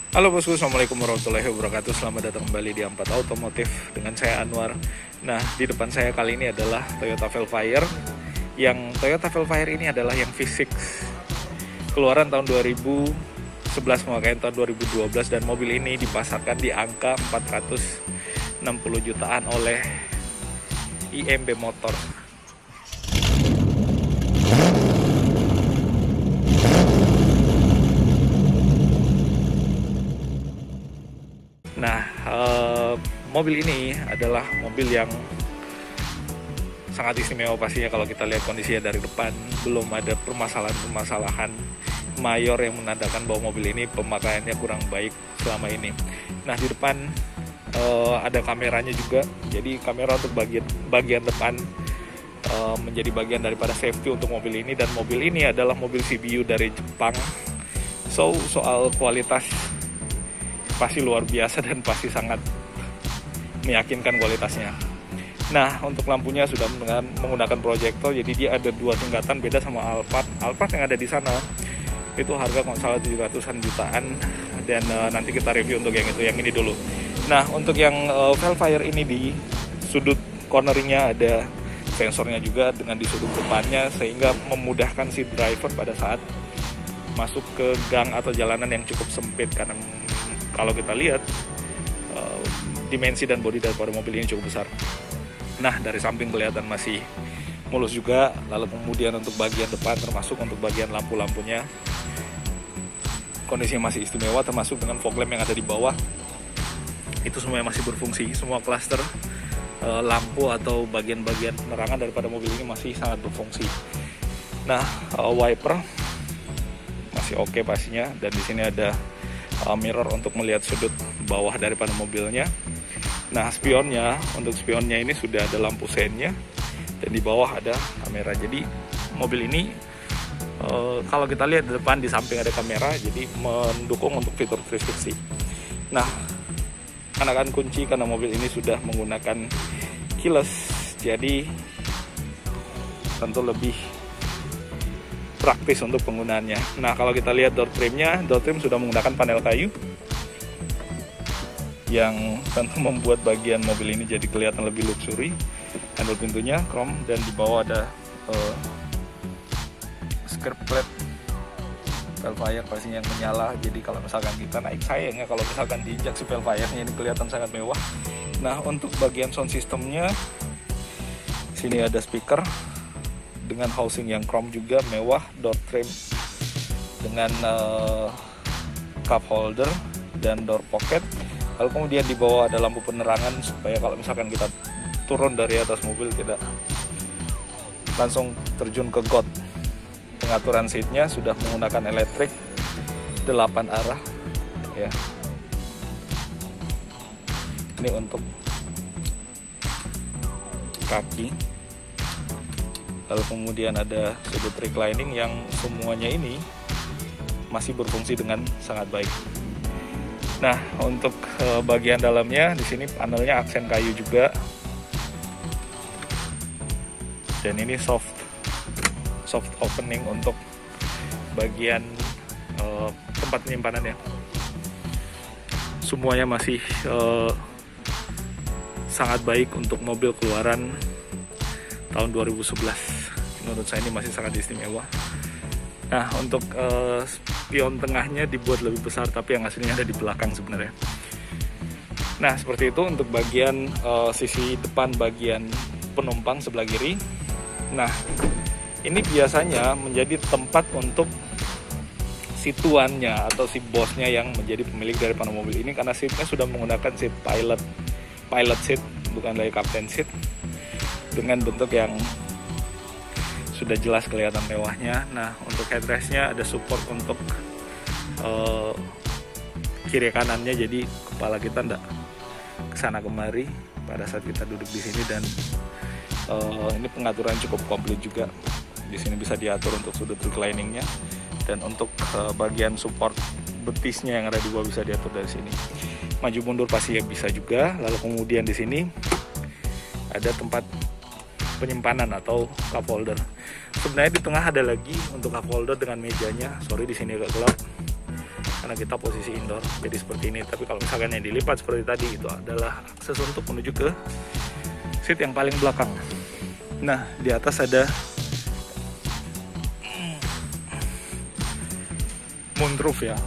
Halo bosku, assalamualaikum warahmatullahi wabarakatuh. Selamat datang kembali di Ampat Otomotif dengan saya Anwar. Nah, di depan saya kali ini adalah Toyota Velfire. Yang Toyota Velfire ini adalah yang V6, keluaran tahun 2011 pemakaian tahun 2012, dan mobil ini dipasarkan di angka 460 jutaan oleh IMB Motor. Nah, mobil ini adalah mobil yang sangat istimewa pastinya. Kalau kita lihat kondisinya dari depan, belum ada permasalahan-permasalahan mayor yang menandakan bahwa mobil ini pemakaiannya kurang baik selama ini. Nah, di depan ada kameranya juga, jadi kamera untuk bagian depan menjadi bagian daripada safety untuk mobil ini. Dan mobil ini adalah mobil CBU dari Jepang, soal kualitas pasti luar biasa dan pasti sangat meyakinkan kualitasnya. Nah, untuk lampunya sudah menggunakan proyektor, jadi dia ada 2 tingkatan, beda sama Alphard yang ada di sana. Itu harga kalau salah 700-an jutaan, dan nanti kita review untuk yang ini dulu. Nah, untuk yang Velfire ini, di sudut corneringnya ada sensornya juga dengan di sudut depannya, sehingga memudahkan si driver pada saat masuk ke gang atau jalanan yang cukup sempit. Karena kalau kita lihat dimensi dan bodi daripada mobil ini cukup besar. Nah, dari samping kelihatan masih mulus juga. Lalu kemudian untuk bagian depan, termasuk untuk bagian lampu-lampunya, kondisinya masih istimewa, termasuk dengan fog lamp yang ada di bawah. Itu semuanya masih berfungsi. Semua klaster lampu atau bagian-bagian penerangan daripada mobil ini masih sangat berfungsi. Nah, wiper masih oke pastinya, dan di sini ada mirror untuk melihat sudut bawah daripada mobilnya. Nah, untuk spionnya ini sudah ada lampu seinnya, dan di bawah ada kamera. Jadi mobil ini kalau kita lihat di depan, di samping ada kamera, jadi mendukung untuk fitur 360. Nah, kenakan kunci karena mobil ini sudah menggunakan keyless, jadi tentu lebih praktis untuk penggunaannya. Nah, kalau kita lihat door trim sudah menggunakan panel kayu yang tentu membuat bagian mobil ini jadi kelihatan lebih luxury. Handle pintunya chrome, dan di bawah ada skirt plate Velfire pastinya yang menyala. Jadi kalau misalkan kita naik, sayangnya kalau misalkan diinjak si Velfire-nya ini kelihatan sangat mewah. Nah, untuk bagian sound systemnya, sini ada speaker dengan housing yang chrome juga mewah, door trim dengan cup holder dan door pocket. Lalu kemudian di bawah ada lampu penerangan supaya kalau misalkan kita turun dari atas mobil tidak langsung terjun ke got. Pengaturan seatnya sudah menggunakan elektrik 8 arah ya. Ini untuk kaki. Lalu kemudian ada sudut reclining yang semuanya ini masih berfungsi dengan sangat baik. Nah, untuk bagian dalamnya di sini panelnya aksen kayu juga, dan ini soft opening untuk bagian tempat penyimpanannya. Semuanya masih sangat baik untuk mobil keluaran tahun 2011. Menurut saya ini masih sangat istimewa. Nah, untuk spion tengahnya dibuat lebih besar, tapi yang aslinya ada di belakang sebenarnya. Nah, seperti itu untuk bagian sisi depan bagian penumpang sebelah kiri. Nah, ini biasanya menjadi tempat untuk si tuannya atau si bosnya yang menjadi pemilik daripada mobil ini, karena seatnya sudah menggunakan seat pilot seat, bukan lagi captain seat, dengan bentuk yang sudah jelas kelihatan mewahnya. Nah, untuk headrestnya ada support untuk kiri kanannya, jadi kepala kita tidak kesana kemari pada saat kita duduk di sini. Dan ini pengaturan cukup komplit juga. Di sini bisa diatur untuk sudut recliningnya, dan untuk bagian support betisnya yang ada di bawah bisa diatur dari sini. Maju mundur pasti bisa juga. Lalu kemudian di sini ada tempat penyimpanan atau cup holder. Sebenarnya di tengah ada lagi untuk cup holder dengan mejanya. Sorry, di sini agak gelap karena kita posisi indoor jadi seperti ini. Tapi kalau misalkan yang dilipat seperti tadi, itu adalah akses untuk menuju ke seat yang paling belakang. Nah, di atas ada moonroof ya,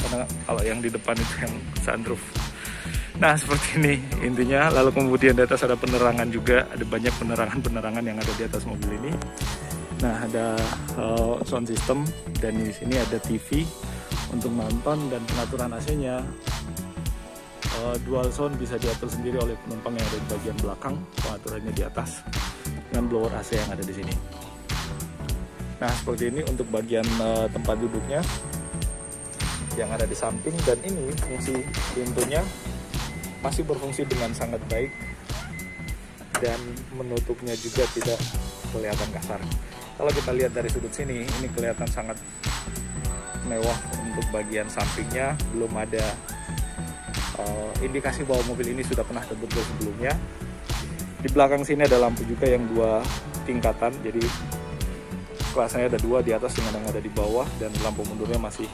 karena kalau yang di depan itu yang sunroof. Nah, seperti ini intinya. Lalu kemudian di atas ada penerangan juga, ada banyak penerangan yang ada di atas mobil ini. Nah, ada sound system, dan di sini ada TV untuk nonton, dan pengaturan AC-nya dual sound bisa diatur sendiri oleh penumpang yang ada di bagian belakang. Pengaturannya di atas dengan blower AC yang ada di sini. Nah, seperti ini untuk bagian tempat duduknya yang ada di samping, dan ini fungsi pintunya masih berfungsi dengan sangat baik, dan menutupnya juga tidak kelihatan kasar. Kalau kita lihat dari sudut sini, ini kelihatan sangat mewah. Untuk bagian sampingnya belum ada indikasi bahwa mobil ini sudah pernah terbentuk sebelumnya. Di belakang sini ada lampu juga yang 2 tingkatan, jadi kelasnya ada 2, di atas dengan yang ada di bawah, dan lampu mundurnya masih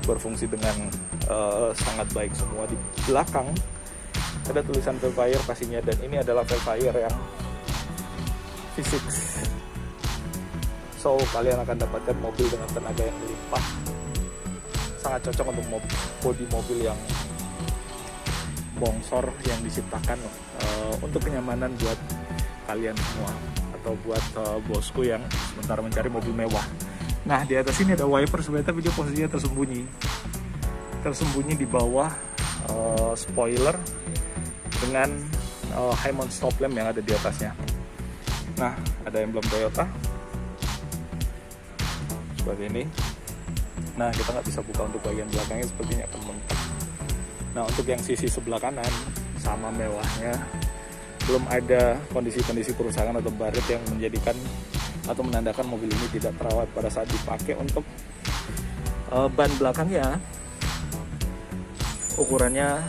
berfungsi dengan sangat baik semua. Di belakang ada tulisan Velfire pastinya, dan ini adalah Velfire yang V6. So, kalian akan dapatkan mobil dengan tenaga yang melimpah. Sangat cocok untuk bodi mobil yang bongsor yang diciptakan untuk kenyamanan buat kalian semua, atau buat bosku yang sementara mencari mobil mewah. Nah, di atas ini ada wiper sebenarnya, tapi dia posisinya tersembunyi di bawah spoiler dengan high mount stop lamp yang ada di atasnya. Nah, ada emblem Toyota seperti ini. Nah, kita nggak bisa buka untuk bagian belakangnya, sepertinya akan mentok. Nah, untuk yang sisi sebelah kanan sama mewahnya, belum ada kondisi-kondisi kerusakan atau baret yang menjadikan atau menandakan mobil ini tidak terawat pada saat dipakai. Untuk ban belakangnya ukurannya,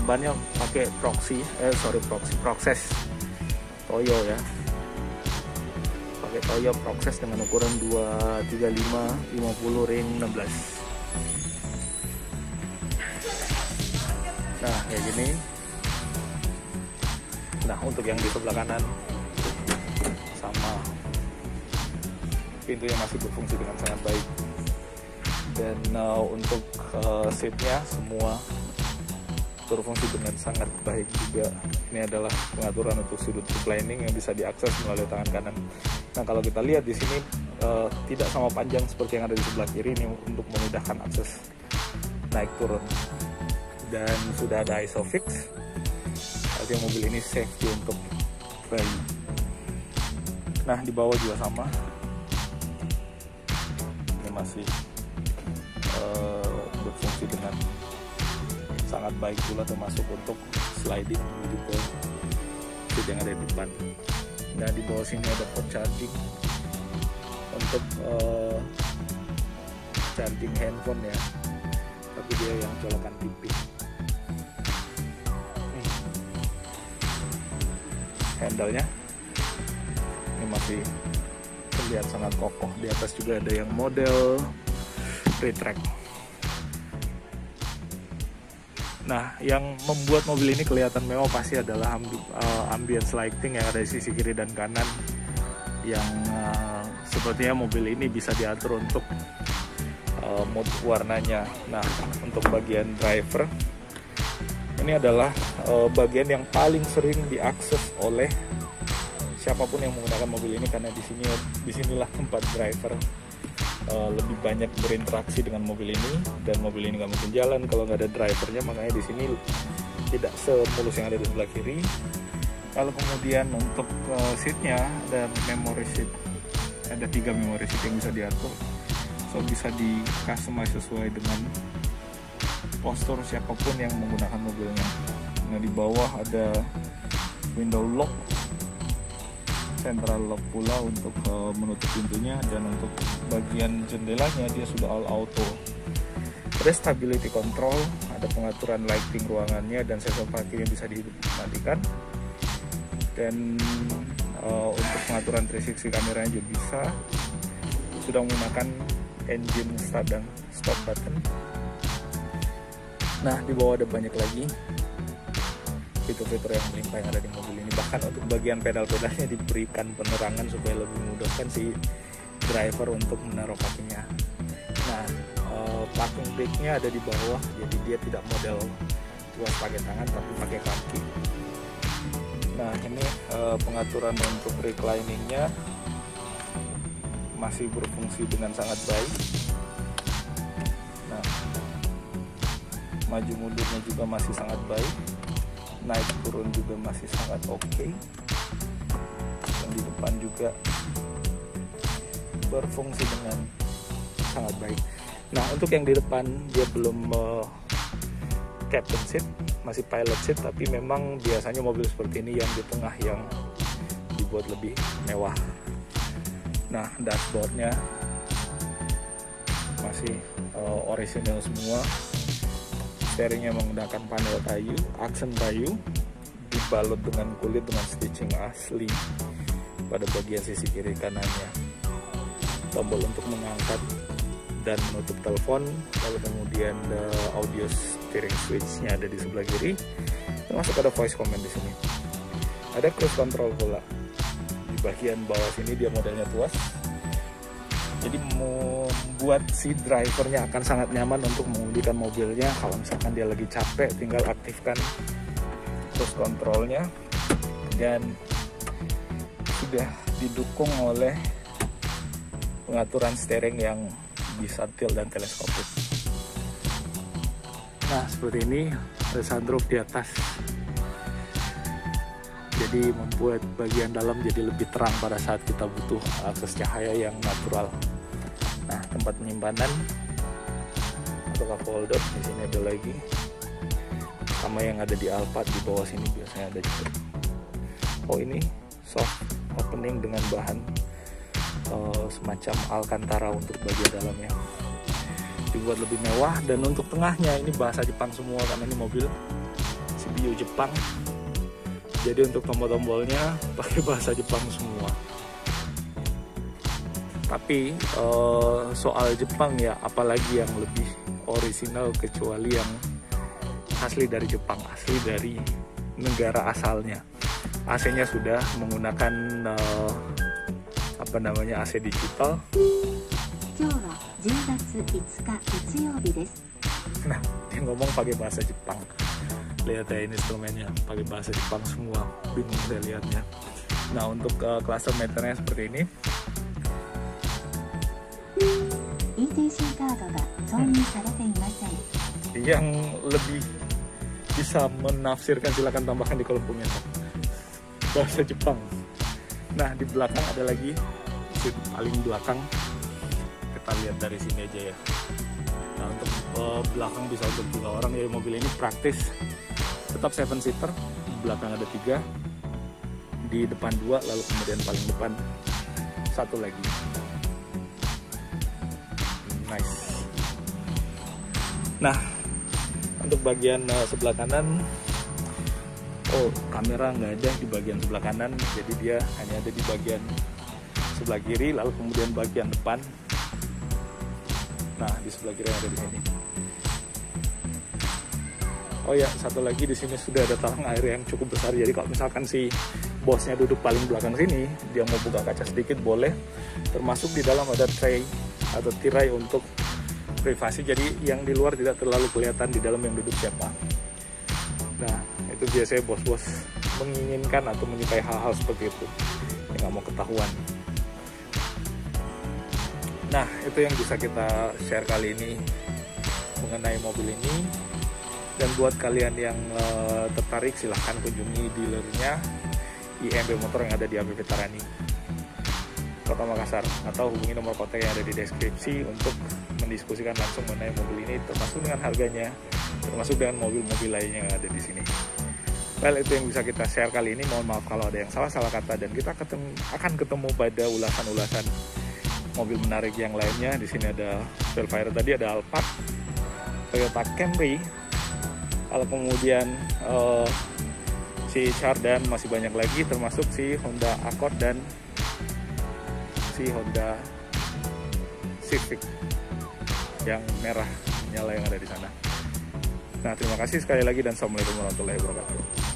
bannya pakai Proxes Toyo ya, pakai Toyo Proxes dengan ukuran 235/50 ring 16. Nah, kayak gini. Nah, untuk yang di sebelah kanan sama, pintunya masih berfungsi dengan sangat baik, dan untuk seatnya semua berfungsi dengan sangat baik juga. Ini adalah pengaturan untuk sudut reclining yang bisa diakses melalui tangan kanan. Nah, kalau kita lihat di sini tidak sama panjang seperti yang ada di sebelah kiri, ini untuk memudahkan akses naik turun, dan sudah ada ISOFIX. Artinya mobil ini safety untuk bayi. Nah, di bawah juga sama, ini masih berfungsi dengan sangat baik pula, termasuk untuk sliding menuju ke seat yang ada di depan. Nah, di bawah sini ada port charging untuk charging handphone ya, tapi dia yang colokan TV. Handle-nya ini masih terlihat sangat kokoh. Di atas juga ada yang model retract. Nah, yang membuat mobil ini kelihatan mewah pasti adalah ambience lighting yang ada di sisi kiri dan kanan, yang sepertinya mobil ini bisa diatur untuk mode warnanya. Nah, untuk bagian driver, ini adalah bagian yang paling sering diakses oleh siapapun yang menggunakan mobil ini, karena disinilah tempat driver lebih banyak berinteraksi dengan mobil ini, dan mobil ini nggak mungkin jalan kalau nggak ada drivernya. Makanya di sini tidak semulus yang ada di sebelah kiri. Lalu kemudian untuk seatnya ada memory seat, ada 3 memory seat yang bisa diatur, so bisa di customize sesuai dengan postur siapapun yang menggunakan mobilnya. Nah, di bawah ada window lock, central lock pula untuk menutup pintunya, dan untuk bagian jendelanya dia sudah all auto. Ada stability control, ada pengaturan lighting ruangannya, dan sensor parkir yang bisa dimatikan. Dan untuk pengaturan 360 kameranya juga bisa. Sudah menggunakan engine start dan stop button. Nah, di bawah ada banyak lagi fitur-fitur yang melimpah yang ada di mobil ini. Bahkan untuk bagian pedal-pedalnya diberikan penerangan supaya lebih memudahkan si driver untuk menaruh kakinya. Nah, parking brake-nya ada di bawah, jadi dia tidak model tuas pakai tangan tapi pakai kaki. Nah, ini pengaturan untuk reclining-nya masih berfungsi dengan sangat baik. Nah, maju mundurnya juga masih sangat baik, naik turun juga masih sangat oke. Dan di depan juga berfungsi dengan sangat baik. Nah, untuk yang di depan dia belum captain seat, masih pilot seat, tapi memang biasanya mobil seperti ini yang di tengah yang dibuat lebih mewah. Nah, dashboardnya masih orisinal semua. Steeringnya menggunakan panel kayu, aksen kayu, dibalut dengan kulit dengan stitching asli pada bagian sisi kiri kanannya. Tombol untuk mengangkat dan menutup telepon, lalu kemudian audio steering switch-nya ada di sebelah kiri, termasuk ada voice command di sini. Ada cruise control pula di bagian bawah sini, dia modelnya tuas, jadi membuat si drivernya akan sangat nyaman untuk mengemudikan mobilnya. Kalau misalkan dia lagi capek, tinggal aktifkan cruise controlnya, dan sudah didukung oleh pengaturan steering yang bisa tilt dan teleskopik. Nah, seperti ini ada sunroof di atas, jadi membuat bagian dalam jadi lebih terang pada saat kita butuh akses cahaya yang natural. Nah, tempat penyimpanan atau cup holder di sini ada lagi, sama yang ada di Alphard di bawah sini biasanya ada juga. Oh, ini soft opening dengan bahan semacam alcantara untuk bagian dalamnya, dibuat lebih mewah. Dan untuk tengahnya ini bahasa Jepang semua karena ini mobil CBU Jepang, jadi untuk tombol-tombolnya pakai bahasa Jepang semua. Tapi soal Jepang ya, apalagi yang lebih orisinal kecuali yang asli dari Jepang, asli dari negara asalnya. AC-nya sudah menggunakan AC digital. Nah, dia ngomong pakai bahasa Jepang. Lihat ya, ini instrumennya pakai bahasa Jepang semua, bingung saya lihatnya. Nah, untuk cluster meternya seperti ini. Yang lebih bisa menafsirkan silakan tambahkan di kolom komentar. Bahasa Jepang. Nah, di belakang ada lagi, seat paling belakang. Kita lihat dari sini aja ya. Nah, untuk belakang bisa untuk 3 orang ya. Mobil ini praktis, tetap 7-seater. Di belakang ada 3, di depan 2, lalu kemudian paling depan 1 lagi. Nice. Nah, untuk bagian sebelah kanan, kamera nggak ada di bagian sebelah kanan, jadi dia hanya ada di bagian sebelah kiri, lalu kemudian bagian depan. Nah, di sebelah kiri ada di sini. Oh ya, satu lagi di sini sudah ada talang air yang cukup besar. Jadi kalau misalkan si bosnya duduk paling belakang sini, dia mau buka kaca sedikit boleh. Termasuk di dalam ada tray atau tirai untuk privasi. Jadi yang di luar tidak terlalu kelihatan di dalam yang duduk siapa. Nah, itu biasanya bos-bos menginginkan atau menyukai hal-hal seperti itu, yang nggak mau ketahuan. Nah, itu yang bisa kita share kali ini mengenai mobil ini. Dan buat kalian yang tertarik, silahkan kunjungi dealernya IMB Motor yang ada di APP Tarani, Kota Makassar, atau hubungi nomor kontak yang ada di deskripsi untuk mendiskusikan langsung mengenai mobil ini, termasuk dengan harganya, termasuk dengan mobil-mobil lainnya yang ada di sini. Well, itu yang bisa kita share kali ini. Mohon maaf kalau ada yang salah-salah kata, dan kita akan ketemu pada ulasan-ulasan mobil menarik yang lainnya. Di sini ada Velfire, tadi ada Alphard, Toyota Camry, lalu kemudian si Chardan, masih banyak lagi, termasuk si Honda Accord dan si Honda Civic yang merah nyala yang ada di sana. Nah, terima kasih sekali lagi dan assalamualaikum warahmatullahi wabarakatuh.